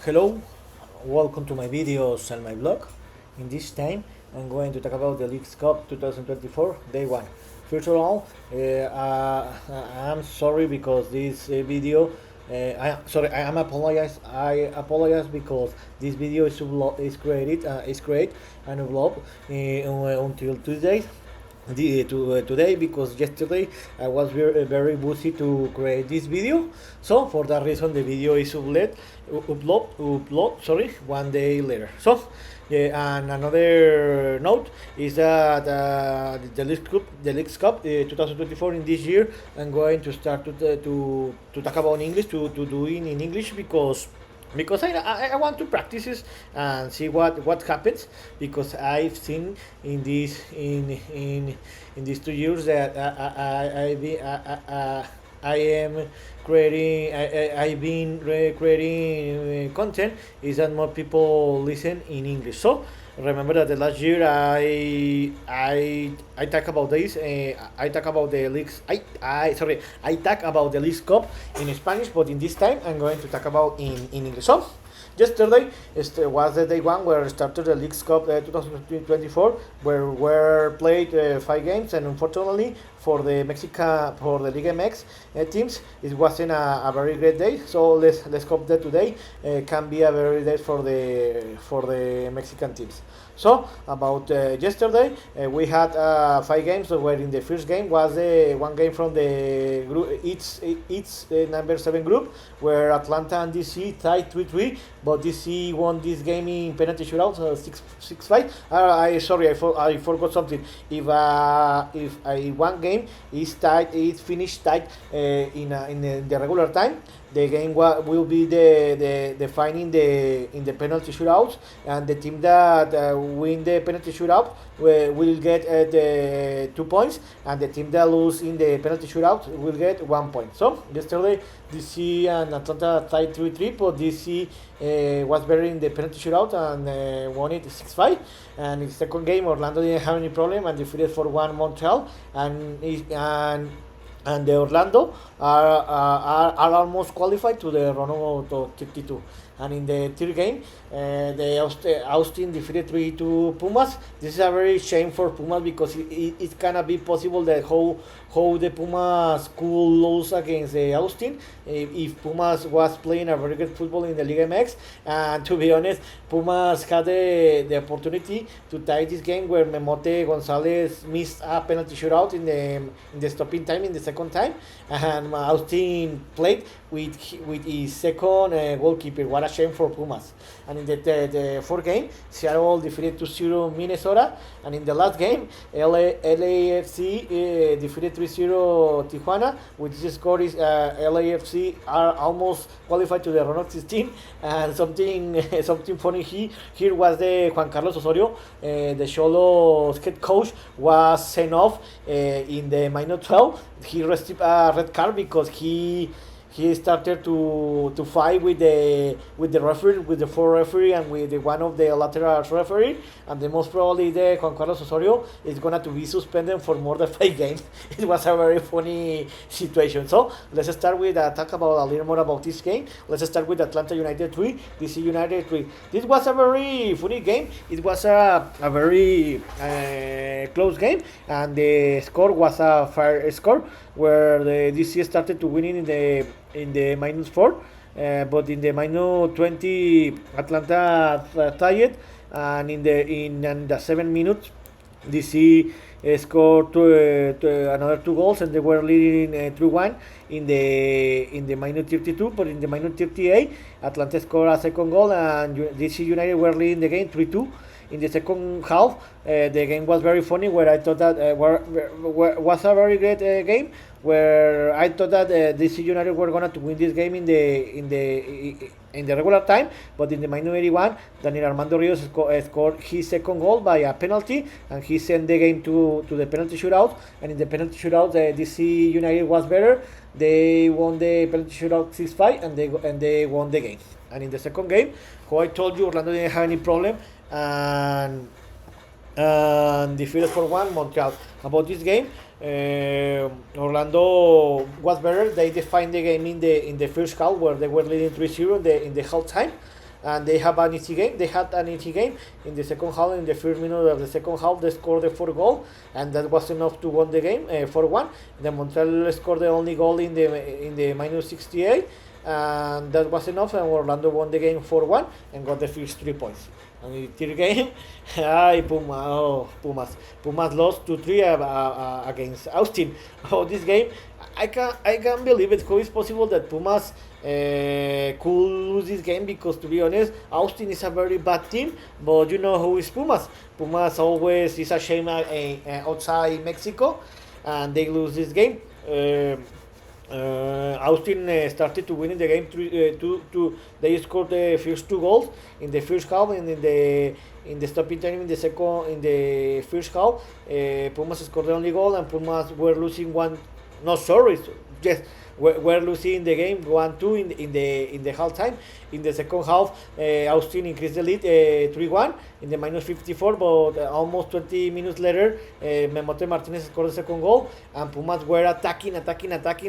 Hello, welcome to my videos and my blog. In this time, I'm going to talk about the Leagues Cup 2024 Day 1. First of all, I'm sorry because this video. I am apologize. I apologize because this video is great and upload until Tuesday. Today because yesterday I was very busy to create this video, so for that reason the video is upload sorry, one day later. So and another note is that the Leagues Cup 2024 in this year I'm going to start to talk about English, to do it in English because I want to practice this and see what happens, because I've seen in these 2 years that I am creating I've been creating content is that more people listen in English. So remember that the last year I talk about this. I talk about the leagues. I talk about the Leagues Cup in Spanish, but in this time I'm going to talk about in English. So yesterday was the day one where started the Leagues Cup 2024, where were played 5 games, and unfortunately for the Liga MX teams, it wasn't a very great day. So let's hope that today can be a very day for the Mexican teams. So about yesterday, we had 5 games. So where in the first game was one game from the group, it's number 7 group, where Atlanta and DC tied 3-3, but DC won this game in penalty shootout 6-5. I forgot something. If one game is finished tied in the regular time, the game will be the final in the penalty shootouts, and the team that win the penalty shootout will get the 2 points, and the team that lose in the penalty shootout will get 1 point. So yesterday DC and Atlanta tied 3-3, but DC was better in the penalty shootout and won it 6-5. And in the second game, Orlando didn't have any problem and defeated 4-1 Montreal, and the Orlando are almost qualified to the Rono to 32. And in the third game, the Austin defeated 3-2 Pumas. This is a very shame for Pumas, because it cannot be possible that how the Pumas could lose against the Austin if Pumas was playing a very good football in the Liga MX. And to be honest, Pumas had the opportunity to tie this game, where Memote Gonzalez missed a penalty shootout in the stopping time in the second time, and Austin played with his second goalkeeper. What a shame for Pumas. And in the fourth game, Seattle defeated 2-0 Minnesota, and in the last game, LAFC defeated 3-0 Tijuana. With this score, is LAFC are almost qualified to the round of 16. And something funny here was the Juan Carlos Osorio, the Xolos head coach, was sent off in the minus 12. He received a red card because he started to fight with the referee, with the 4 referee, and with one of the lateral referee, and the most probably the Juan Carlos Osorio is gonna to be suspended for more than 5 games. It was a very funny situation. So let's start with talk about a little more about this game. Let's start with Atlanta United 3, DC United 3. This was a very funny game. It was a very close game, and the score was a fair score, where the DC started to winning in the minus 4, but in the minus 20 Atlanta tied, and in the 7 minutes DC scored another 2 goals, and they were leading 3-1 in the minus 32. But in the minus 38, Atlanta scored a second goal, and DC United were leading the game 3-2. In the second half, the game was very funny, where I thought that was a very great game, where I thought that DC United were going to win this game in the regular time, but in the minus 81, Daniel Armando Rios scored his second goal by a penalty, and he sent the game to the penalty shootout. And in the penalty shootout, DC United was better. They won the penalty shootout 6-5, and they won the game. And in the second game, how I told you, Orlando didn't have any problem, and defeated 4-1 Montreal. About this game, Orlando was better. They defined the game in the first half, where they were leading 3-0 in the half time, and they have an easy game. They had an easy game in the second half. In the first minute of the second half, they scored the 4 goal, and that was enough to win the game 4-1. The Montreal scored the only goal in the minus 68, and that was enough. And Orlando won the game 4-1 and got the first 3 points. And in the third game, Pumas lost 2-3 against Austin. Oh, this game, I can't believe it. How is possible that Pumas could lose this game? Because to be honest, Austin is a very bad team. But you know who is Pumas? Pumas always is a shame outside Mexico, and they lose this game. Austin started to win in the game 2. They scored the first 2 goals in the first half, and in the stopping time in the first half, Pumas scored the only goal, and Pumas were losing one. No, sorry, yes, we're losing the game 1-2 in the half time. In the second half, Austin increased the lead 3-1 in the minus 54, but almost 20 minutes later, Memote Martinez scored the second goal, and Pumas were attacking.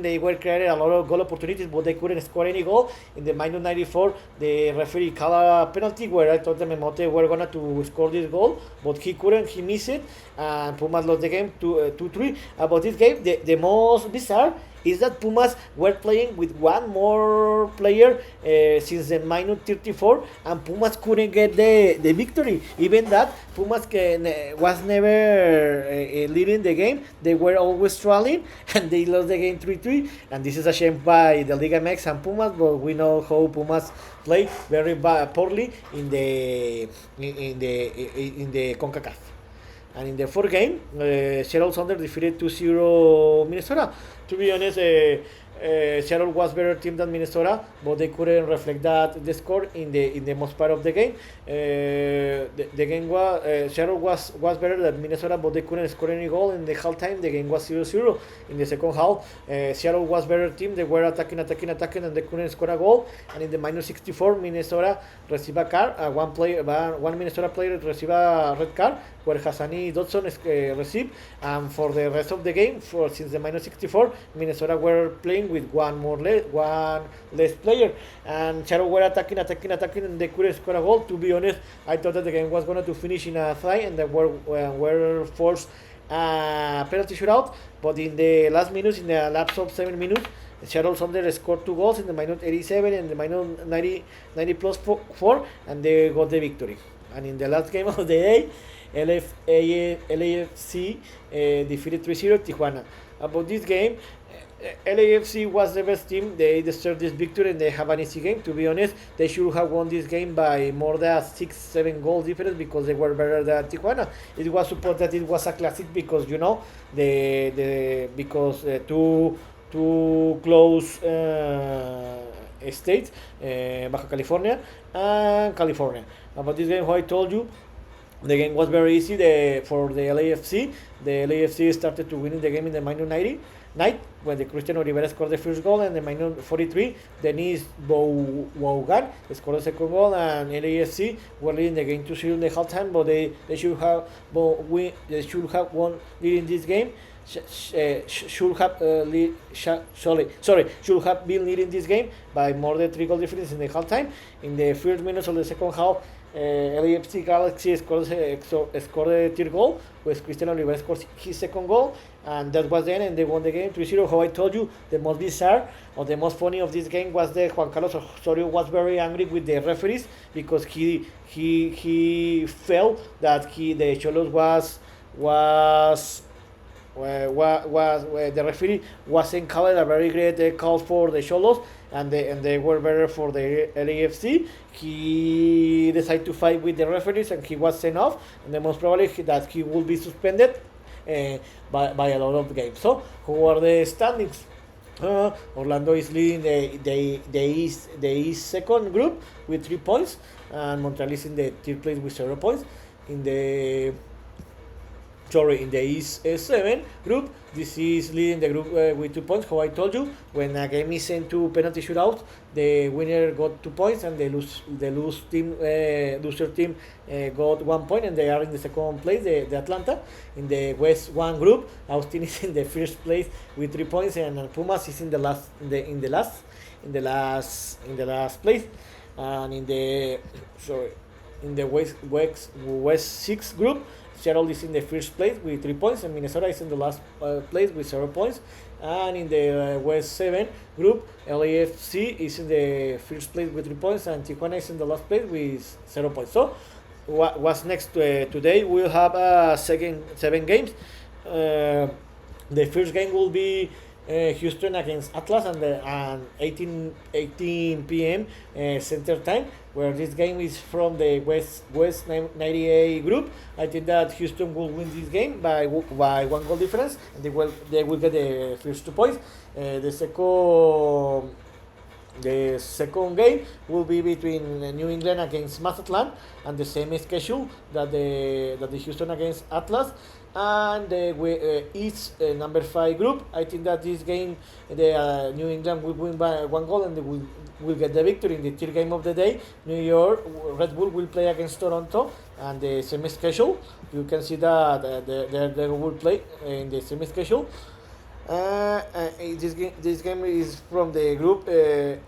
They were creating a lot of goal opportunities, but they couldn't score any goal. In the minus 94, the referee called a penalty where I thought the Memote were going to score this goal, but he couldn't. He missed it, and Pumas lost the game 2-3. About this game, the most bizarre is that Pumas were playing with one more player since the minus 34, and Pumas couldn't get the victory. Even that, Pumas was never leading the game. They were always trailing, and they lost the game 3-3. And this is a shame by the Liga MX and Pumas, but we know how Pumas play very poorly in the CONCACAF. And in the fourth game, Seattle Sounders defeated 2-0 Minnesota. To be honest, Seattle was better team than Minnesota, but they couldn't reflect the score in the most part of the game. The game was Seattle was better than Minnesota, but they couldn't score any goal in the half time. The game was 0-0. In the second half, Seattle was better team. They were attacking, and they couldn't score a goal. And in the minus 64, Minnesota received a card. One Minnesota player received a red card, where Hassani Dodson received. And for the rest of the game, since the minus 64, Minnesota were playing with one less player, and Seattle were attacking, and they couldn't score a goal. To be honest, I thought that the game was going to finish in a tie, and they were forced a penalty shootout. But in the last minutes, in the lapse of 7 minutes, Seattle Sounders scored 2 goals in the minute 87 and the minute 90 plus 4, and they got the victory. And in the last game of the day, LAFC defeated 3-0 Tijuana. About this game, LAFC was the best team. They deserved this victory, and they have an easy game. To be honest, they should have won this game by more than 6-7 goals difference, because they were better than Tijuana. It was supposed that it was a classic, because you know two close states, Baja California and California. About this game, how I told you, the game was very easy for the LAFC. The LAFC started to win the game in the minus 90 when the Cristiano Rivera scored the first goal, and the minus 43, Denis Bougan scored the second goal, and LAFC were leading the game 2-0 in the halftime, but they should have won leading this game. Should have been leading this game by more than 3 goal difference in the halftime. In the first minutes of the second half, LAFC Galaxy scored the third goal, with Cristiano Rivera scored his second goal, and that was the end, and they won the game 3-0. How I told you, the most bizarre or the most funny of this game was that Juan Carlos Osorio was very angry with the referees, because he felt that the Xolos was the referee wasn't calling a very great call for the Xolos, and they were better for the LAFC. He decided to fight with the referees, and he was sent off, and the most probably that he will be suspended by a lot of games. So, who are the standings? Orlando is leading the East second group with 3 points, and Montreal is in the third place with 0 points. In the East 7 group, this is leading the group with 2 points. How I told you, when a game is sent to penalty shootout, the winner got 2 points, and the loser team got 1 point, and they are in the second place, the Atlanta. In the West 1 group, Austin is in the first place with 3 points, and Pumas is in the last place. and in the West 6 group, Seattle is in the first place with 3 points, and Minnesota is in the last place with 0 points. And in the West 7 group, LAFC is in the first place with 3 points, and Tijuana is in the last place with 0 points. So, what's next today? We'll have second 7 games. The first game will be Houston against Atlas and 18 p.m. Center Time, where this game is from the West 98 group. I think that Houston will win this game by 1 goal difference, and they will get the first 2 points. The second game will be between New England against Mazatlán, and the same schedule that the Houston against Atlas. And the East number 5 group, I think that this game the New England will win by 1 goal, and they will get the victory. In the third game of the day, New York Red Bull will play against Toronto, and the same schedule. You can see that they will play in the same schedule. This game is from the group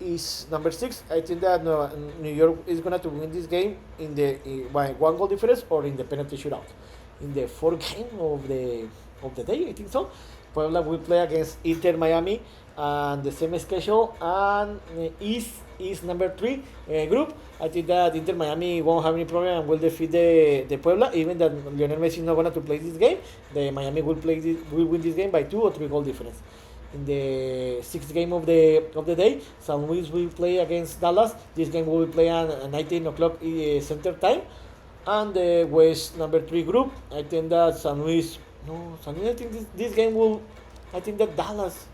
is number 6. I think that New York is going to win this game by 1 goal difference or in the penalty shootout. In the fourth game of the day, I think so, Puebla will play against Inter Miami, and the same schedule. And is number 3 group. I think that Inter Miami won't have any problem and will defeat the Puebla, even that Lionel Messi is not going to play this game. The Miami will win this game by 2 or 3 goal difference. In the sixth game of the day, San Luis will play against Dallas. This game will be played at 19 o'clock Center Time. And the West number 3 group, I think that San Luis, I think this game will, I think that Dallas,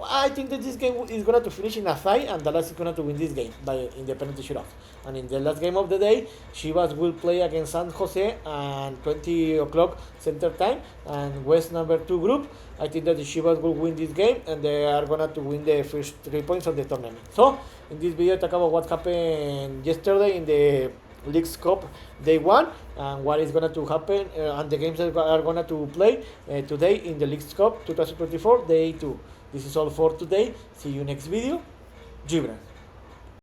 I think that this game is going to finish in a tie, and Dallas is going to win this game in the penalty shootout. And in the last game of the day, Chivas will play against San Jose at 20 o'clock Center Time. And West number 2 group, I think that the Chivas will win this game, and they are going to win the first 3 points of the tournament. So, in this video, I talk about what happened yesterday in the League's Cup Day 1 and what is going to happen and the games that are going to play today in the League's Cup 2024 Day 2. This is all for today. See you next video. Gibran.